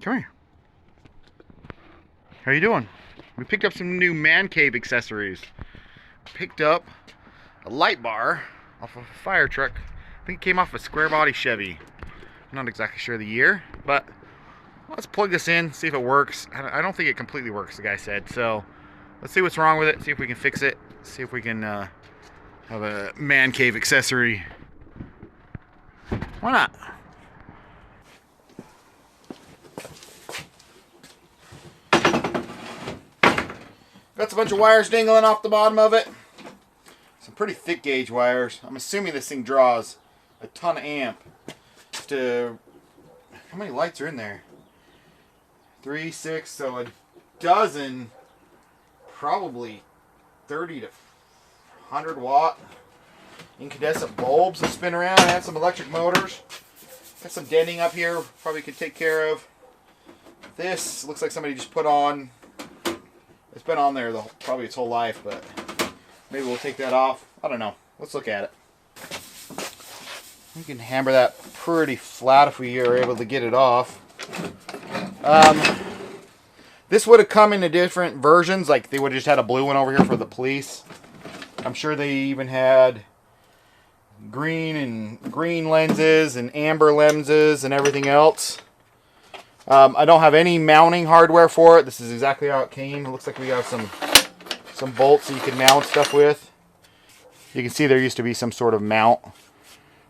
Come here. How you doing? We picked up some new man cave accessories. Picked up a light bar off of a fire truck. I think it came off a square body Chevy. I'm not exactly sure the year, but let's plug this in, see if it works. I don't think it completely works, the guy said. So let's see what's wrong with it, see if we can fix it, see if we can have a man cave accessory. Why not? Got a bunch of wires dangling off the bottom of it. Some pretty thick gauge wires. I'm assuming this thing draws a ton of amp. How many lights are in there? 3, 6, so a dozen, probably 30 to 100 watt incandescent bulbs that spin around. I have some electric motors. Got some denting up here, probably could take care of. This looks like somebody just put on. It's been on there probably its whole life, but maybe we'll take that off. I don't know. Let's look at it. We can hammer that pretty flat if we are able to get it off. This would have come in different versions. Like they would have just had a blue one over here for the police. I'm sure they even had green lenses and amber lenses and everything else. I don't have any mounting hardware for it. This is exactly how it came. It looks like we have some bolts that you can mount stuff with. You can see there used to be some sort of mount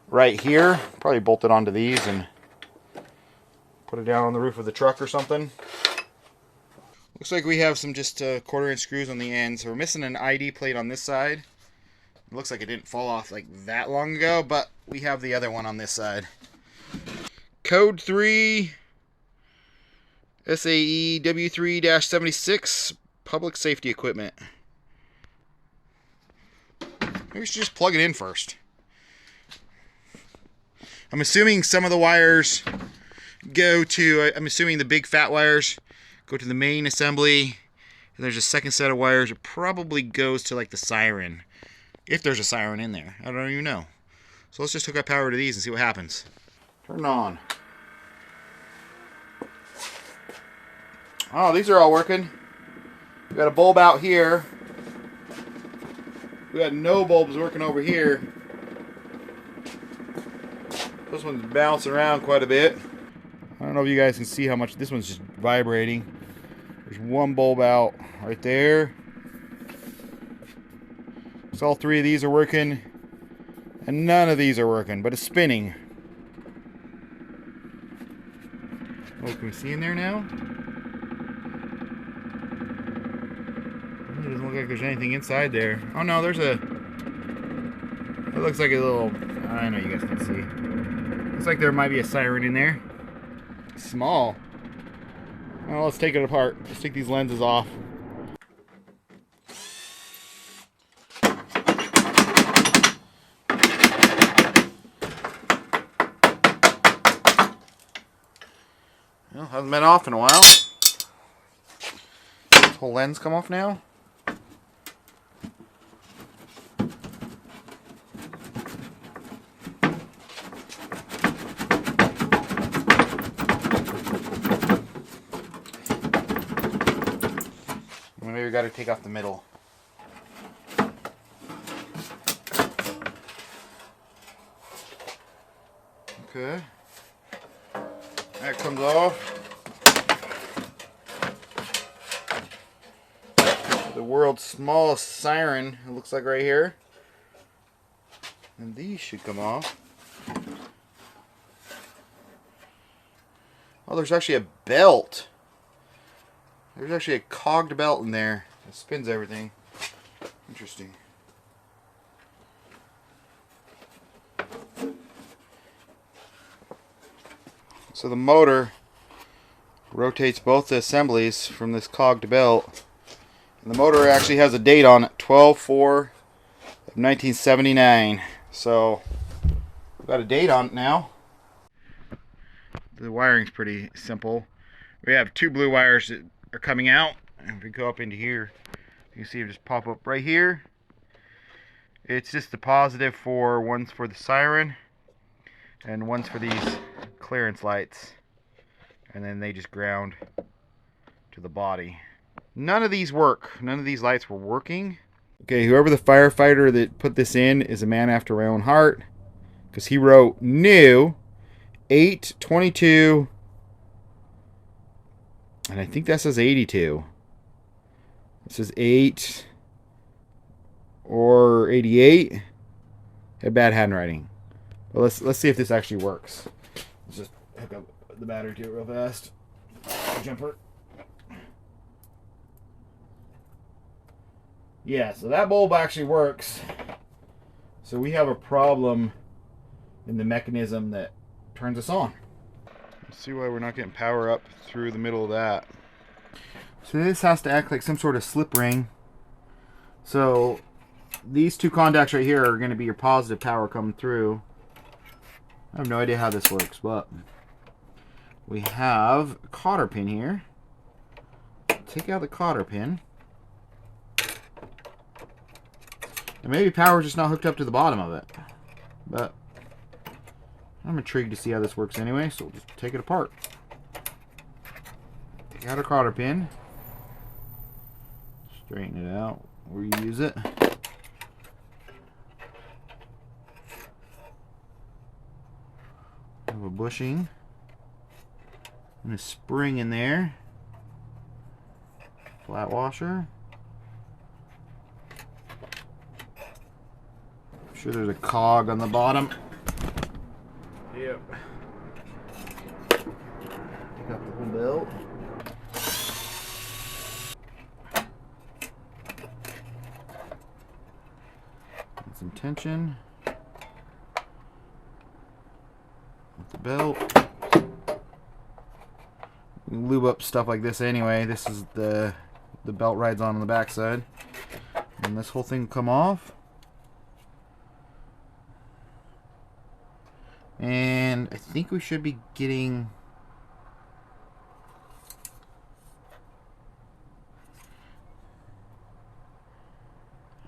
right here. Probably bolted onto these and put it down on the roof of the truck or something. Looks like we have some just 1/4" screws on the end. So we're missing an ID plate on this side. It looks like it didn't fall off like that long ago, but we have the other one on this side. Code 3 SAE W3-76 public safety equipment. Maybe we should just plug it in first. I'm assuming some of the wires go to, I'm assuming the big fat wires go to the main assembly, and there's a second set of wires that probably goes to like the siren. If there's a siren in there. I don't even know. So let's just hook up power to these and see what happens. Turn it on. Oh, these are all working. We got a bulb out here. We got no bulbs working over here. This one's bouncing around quite a bit. I don't know if you guys can see how much this one's just vibrating. There's one bulb out right there. So all 3 of these are working, and none of these are working, but it's spinning. Oh, can we see in there now? It doesn't look like there's anything inside there. Oh no, there's a... It looks like a little... I know you guys can see. Looks like there might be a siren in there. Small. Well, let's take it apart. Let's take these lenses off. Well, hasn't been off in a while. This whole lens come off now. Maybe we got to take off the middle. Okay. That comes off. The world's smallest siren, it looks like right here. And these should come off. Oh, there's actually a belt. There's actually a cogged belt in there that spins everything. Interesting. So the motor rotates both the assemblies from this cogged belt. And the motor actually has a date on it, 12/4 of 1979. So we've got a date on it now. The wiring's pretty simple. We have 2 blue wires that are coming out, and if we go up into here, you can see it just pop up right here. It's just the positive for one's for the siren, and one's for these clearance lights. and then they just ground to the body. None of these work. None of these lights were working. Okay, whoever the firefighter that put this in is a man after my own heart, because he wrote new 8/22, and I think that says 82. It says 8 or 88. Had bad handwriting. But let's see if this actually works. Let's just hook up the battery to it real fast. Jumper. Yeah, so that bulb actually works. So we have a problem in the mechanism that turns us on. Let's see why we're not getting power up through the middle of that. So this has to act like some sort of slip ring. So these two contacts right here are going to be your positive power coming through. I have no idea how this works, but we have a cotter pin here. Take out the cotter pin. And maybe power's just not hooked up to the bottom of it. But I'm intrigued to see how this works anyway, so we'll just take it apart. Take out our cotter pin. Straighten it out, reuse it. Have a bushing and a spring in there. Flat washer. I'm sure there's a cog on the bottom. Yep. Pick up the whole belt. And some tension with the belt. We can lube up stuff like this anyway. This is the belt rides on the back side. And this whole thing will come off. And I think we should be getting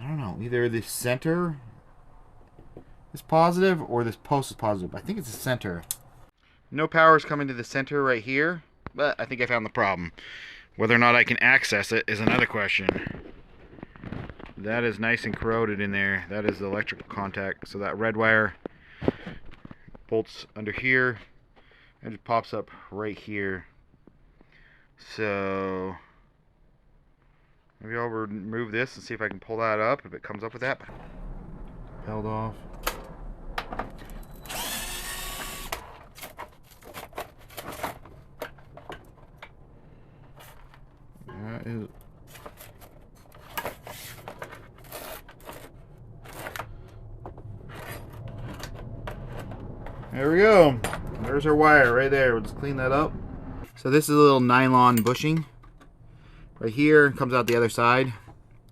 I don't know, either the center is positive or this post is positive. I think it's the center. No power is coming to the center right here, but I think I found the problem. Whether or not I can access it is another question. That is nice and corroded in there. That is the electrical contact. So that red wire bolts under here and it pops up right here. So maybe I'll remove this and see if I can pull that up if it comes up with that. Held off. That is there we go. There's our wire right there. We'll just clean that up. So this is a little nylon bushing right here. It comes out the other side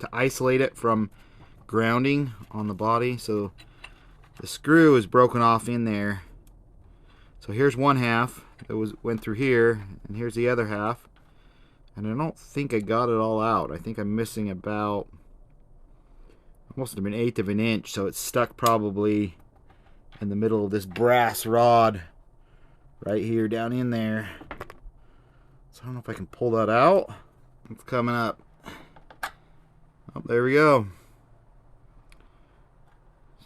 to isolate it from grounding on the body. So the screw is broken off in there. So here's one half that went through here, and here's the other half. And I don't think I got it all out. I think I'm missing about almost an eighth of an inch. So it's stuck probably in the middle of this brass rod right here down in there. So I don't know if I can pull that out. It's coming up. Oh, there we go.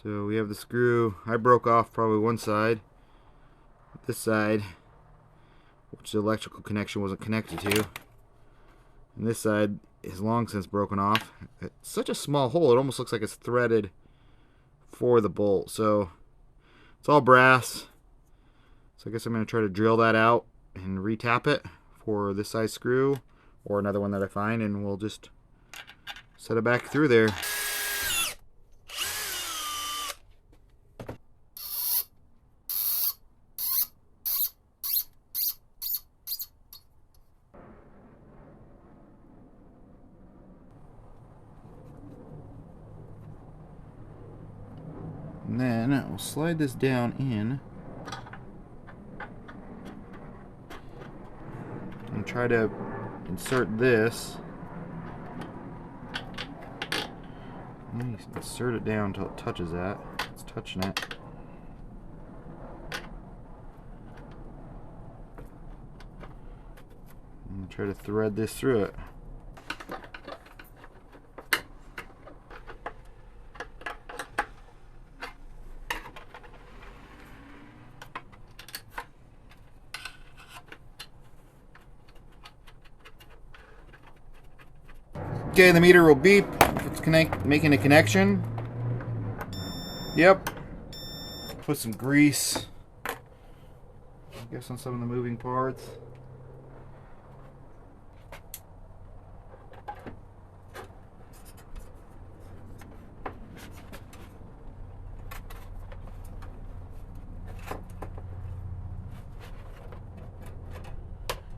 So we have the screw. I broke off probably one side. This side, which the electrical connection wasn't connected to. And this side is long since broken off. It's such a small hole, it almost looks like it's threaded for the bolt. So it's all brass. So I guess I'm going to try to drill that out and retap it for this size screw or another one that I find, and we'll just set it back through there. And then we'll slide this down in and try to insert this. Insert it down until it touches that. It's touching it. try to thread this through it. Okay, the meter will beep if it's making a connection. Yep. Put some grease, I guess, on some of the moving parts.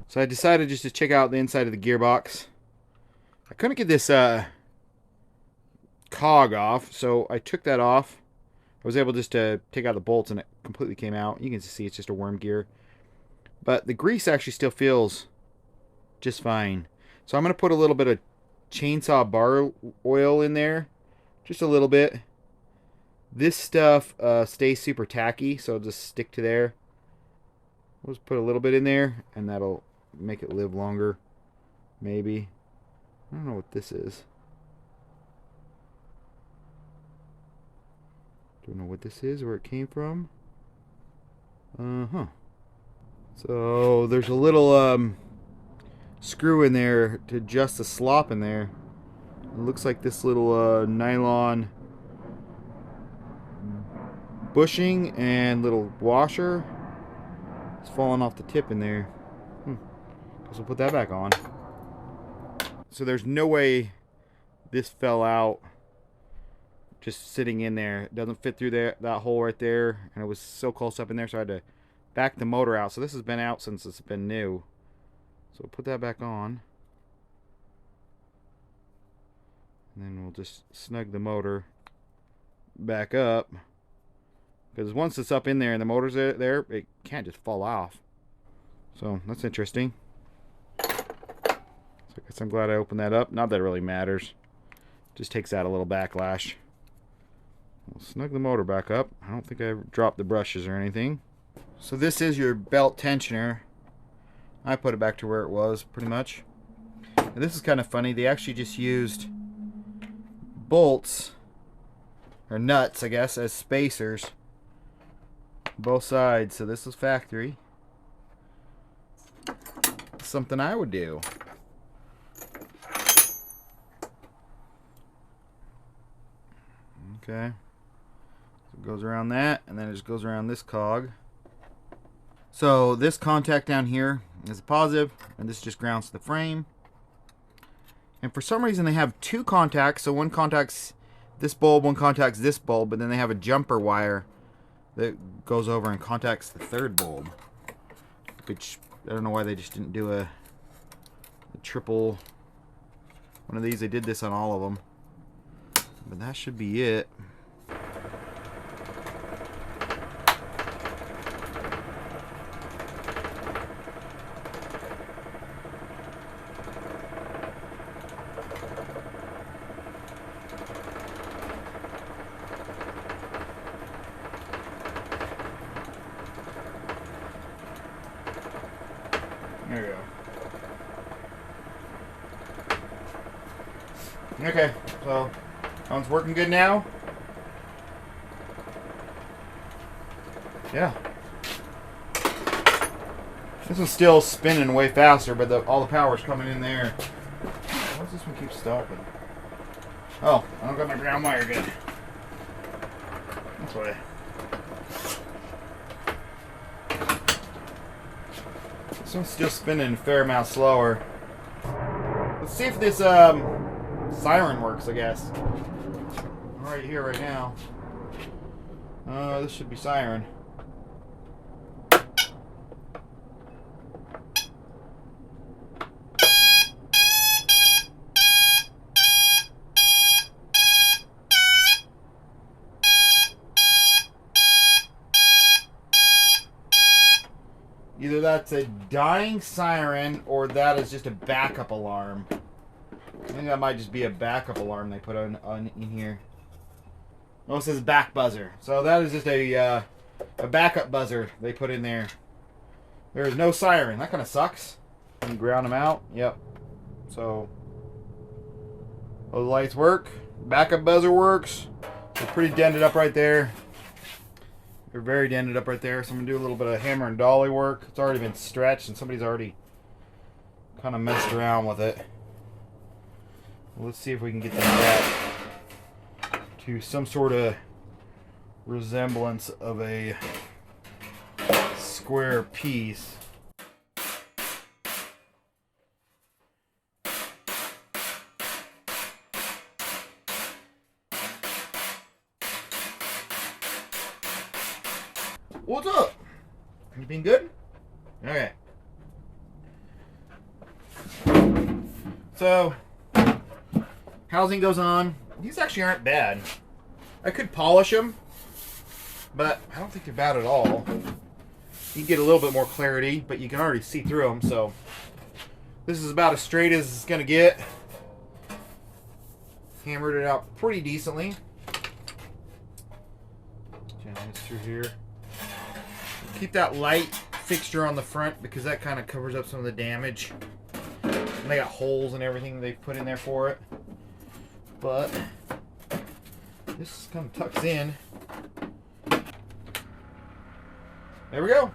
So I decided just to check out the inside of the gearbox. I couldn't get this cog off, so I took that off. I was able just to take out the bolts and it completely came out. You can see it's just a worm gear. But the grease actually still feels just fine. So I'm going to put a little bit of chainsaw bar oil in there. Just a little bit. This stuff stays super tacky, so it'll just stick to there. We'll just put a little bit in there and that'll make it live longer. Maybe. I don't know what this is. Don't know what this is, where it came from. So there's a little screw in there to adjust the slop in there. It looks like this little nylon bushing and little washer. It's falling off the tip in there. Guess we'll put that back on. So there's no way this fell out just sitting in there. It doesn't fit through that hole right there, and it was so close up in there, so I had to back the motor out. So this has been out since it's been new. So we'll put that back on, and then we'll just snug the motor back up, because once it's up in there and the motor's there, it can't just fall off. So that's interesting. So I guess I'm glad I opened that up. Not that it really matters. Just takes out a little backlash. We'll snug the motor back up. I don't think I dropped the brushes or anything. So this is your belt tensioner. I put it back to where it was, pretty much. And this is kind of funny. They actually just used bolts, or nuts, I guess, as spacers. Both sides. So this is factory. Something I would do. Okay. So it goes around that, and then it just goes around this cog. So this contact down here is a positive, and this just grounds to the frame. And for some reason they have two contacts. So one contacts this bulb, one contacts this bulb, but then they have a jumper wire that goes over and contacts the third bulb. Which, I don't know why they just didn't do a triple one of these. They did this on all of them. But that should be it. There we go. Okay, so that one's working good now. Yeah. This one's still spinning way faster, but all the power's coming in there. Why does this one keep stopping? Oh, I don't got my ground wire good. That's why. This one's still spinning a fair amount slower. Let's see if this siren works, I guess. Right here, right now. This should be siren. Either that's a dying siren or that is just a backup alarm. I think that might just be a backup alarm they put on in here. Oh, it says back buzzer. So that is just a backup buzzer they put in there. There is no siren. That kind of sucks. You ground them out. Yep. So those lights work. Backup buzzer works. They're pretty dented up right there. They're very dented up right there. So I'm going to do a little bit of hammer and dolly work. It's already been stretched and somebody's already kind of messed around with it. Let's see if we can get that back to some sort of resemblance of a square piece. What's up? You been good? Okay. So, housing goes on. These actually aren't bad. I could polish them, but I don't think they're bad at all. You can get a little bit more clarity, but you can already see through them, so this is about as straight as it's gonna get. Hammered it out pretty decently. Jam this through here. Keep that light fixture on the front because that kind of covers up some of the damage. And they got holes and everything they've put in there for it. But this kind of tucks in. There we go.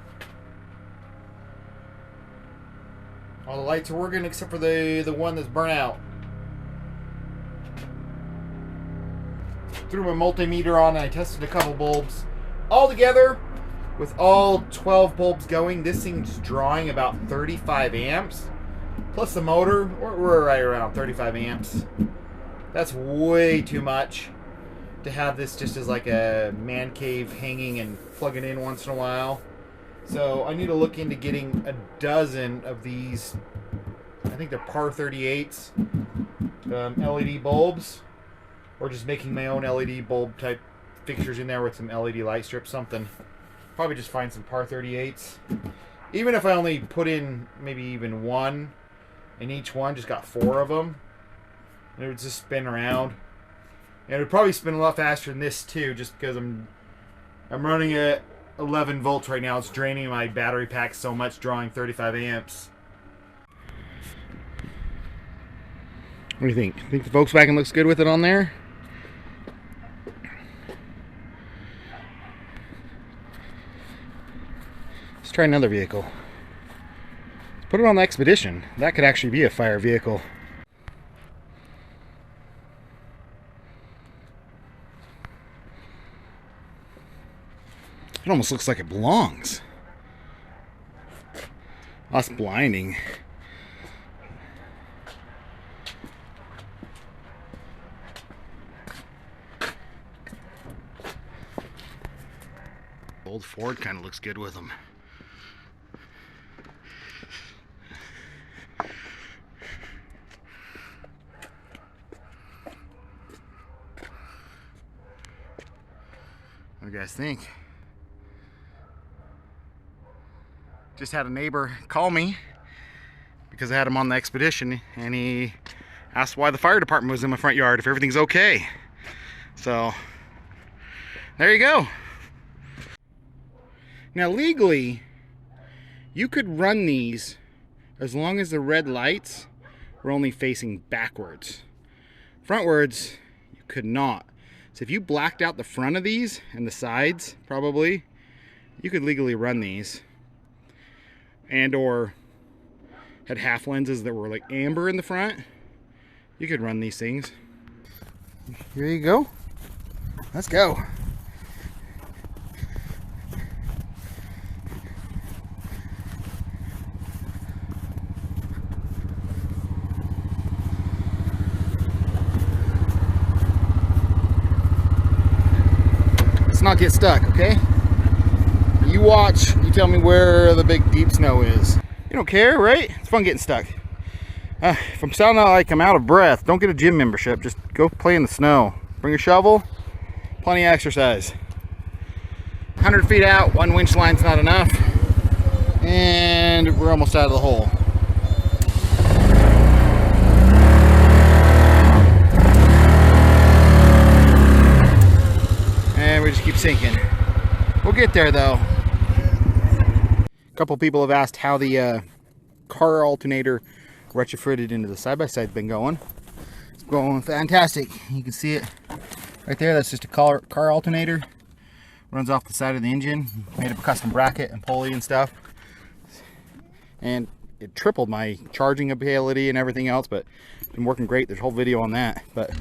All the lights are working except for the one that's burnt out. Threw my multimeter on and I tested a couple bulbs. All together, with all 12 bulbs going, this thing's drawing about 35 amps. Plus the motor, we're right around 35 amps. That's way too much to have this just as like a man cave hanging and plugging in once in a while. So I need to look into getting a dozen of these, I think they're par 38s, LED bulbs, or just making my own LED bulb type fixtures in there with some LED light strips, something. Probably just find some par 38s. Even if I only put in maybe even one, and each one just got 4 of them, and it would just spin around. And it would probably spin a lot faster than this too, just because I'm running at 11 volts right now. It's draining my battery pack so much, drawing 35 amps. What do you think? Think the Volkswagen looks good with it on there? Let's try another vehicle. Let's put it on the Expedition. That could actually be a fire vehicle. It almost looks like it belongs. That's blinding. Old Ford kind of looks good with them. What do you guys think? Just had a neighbor call me because I had him on the Expedition, and he asked why the fire department was in my front yard, if everything's okay. So there you go. Now legally, you could run these as long as the red lights were only facing backwards. Frontwards, you could not. So if you blacked out the front of these and the sides, probably, you could legally run these. And or had half lenses that were like amber in the front, you could run these things. Here you go. Let's go. Let's not get stuck, okay? You watch, you tell me where the big deep snow is. You don't care, right? It's fun getting stuck. If I'm sounding like I'm out of breath, don't get a gym membership. Just go play in the snow. Bring a shovel, plenty of exercise. 100 feet out, one winch line's not enough. And we're almost out of the hole. And we just keep sinking. We'll get there though. A couple people have asked how the car alternator retrofitted into the side-by-side been going. It's going fantastic. You can see it right there. That's just a car alternator. Runs off the side of the engine. Made up a custom bracket and pulley and stuff. And it tripled my charging ability and everything else, but it's been working great. There's a whole video on that. But